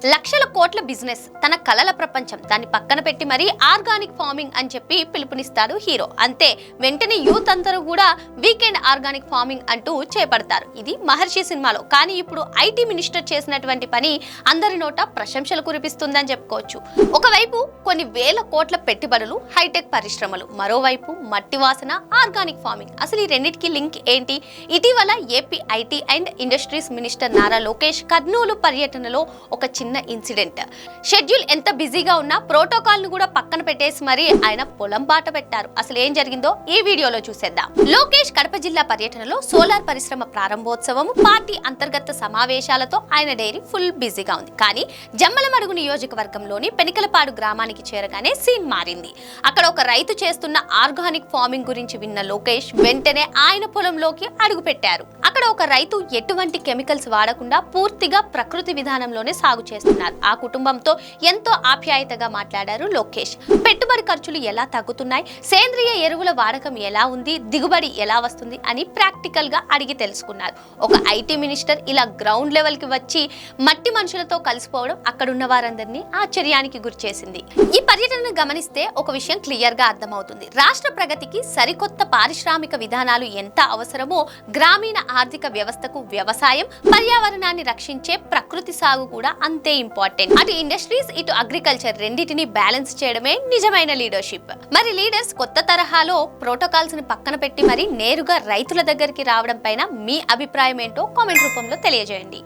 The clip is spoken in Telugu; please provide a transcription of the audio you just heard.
లక్షల కోట్ల బిజినెస్, తన కలల ప్రపంచం, దాన్ని పక్కన పెట్టి మరీ ఆర్గానిక్ ఫార్మింగ్ అని చెప్పి పిలుపునిస్తాడు హీరో. అంతే, వెంటనే యూత్ అందరూ కూడా వీకెండ్ ఆర్గానిక్ ఫార్మింగ్ అంటూ చేపడతారు. ఇది మహర్షి సినిమాలో. కానీ ఇప్పుడు ఐటీ మినిస్టర్ చేసినటువంటి పని అందరి నోట ప్రశంసలు కురిపిస్తుందని చెప్పుకోవచ్చు. ఒకవైపు కొన్ని వేల కోట్ల పెట్టుబడులు, హైటెక్ పరిశ్రమలు, మరోవైపు మట్టి వాసన, ఆర్గానిక్ ఫార్మింగ్. అసలు ఈ రెండింటికి లింక్ ఏంటి? ఇటీవల AP IT and industries minister Nara Lokesh Kurnool పర్యటనలో ఒక చిన్న ఇన్సిడెంట్. షెడ్యూల్ ఎంత బిజీగా ఉన్నా ప్రోటోకాల్ ను కూడా పక్కన పెట్టేసి మరి ఆయన పొలం బాట పెట్టారు. అసలు ఏం జరిగిందో ఈ వీడియోలో చూసేద్దాం. లోకేష్ కడప జిల్లా పర్యటనలో సోలార్ పరిశ్రమ ప్రారంభోత్సవం, పార్టీ అంతర్గత సమావేశాలతో ఆయన డైరీ ఫుల్ బిజీగా ఉంది. కానీ జమ్మలమడుగు నియోజకవర్గంలోని పెనికలపాడు గ్రామానికి చేరగానే సీన్ మారింది. అక్కడ ఒక రైతు చేస్తున్న ఆర్గానిక్ ఫార్మింగ్ గురించి విన్న లోకేష్ వెంటనే ఆయన పొలంలోకి అడుగు పెట్టారు. అక్కడ ఒక రైతు ఎటువంటి కెమికల్స్ వాడకుండా పూర్తిగా ప్రకృతి విధానంలోనే సాగు చేస్తున్నారు. ఆ కుటుంబంతో ఎంతో ఆప్యాయతగా మాట్లాడారు లోకేష్. పెట్టుబడి ఖర్చులు ఎలా తగ్గుతున్నాయి, సేంద్రియ ఎరువుల వాడకం ఎలా ఉంది, దిగుబడి ఎలా వస్తుంది అని ప్రాక్టికల్ గా అడిగి తెలుసుకున్నారు. ఒక ఐటీ మినిస్టర్ ఇలా గ్రౌండ్ లెవెల్ కి వచ్చి మట్టి మనుషులతో కలిసిపోవడం అక్కడున్న వారందరినీ ఆశ్చర్యానికి గురిచేసింది. ఈ పర్యటనను గమనిస్తే ఒక విషయం క్లియర్ గా అర్థమవుతుంది. రాష్ట్ర ప్రగతికి సరికొత్త పారిశ్రామిక విధానాలు ఎంత అవసరమో గ్రామీణ ఆర్థిక వ్యవస్థకు వ్యవసాయం, పర్యావరణాన్ని రక్షించే ప్రకృతి సాగు కూడా అంతే ఇంపార్టెంట్. అటు ఇండస్ట్రీస్, ఇటు అగ్రికల్చర్ రెండింటిని బ్యాలెన్స్ చేయడమే నిజమైన లీడర్షిప్. మరి లీడర్స్ కొత్త తరహాలో ప్రోటోకాల్స్ ని పక్కన పెట్టి మరి నేరుగా రైతుల దగ్గరికి రావడం పైన మీ అభిప్రాయం ఏంటో కామెంట్ రూపంలో తెలియజేయండి.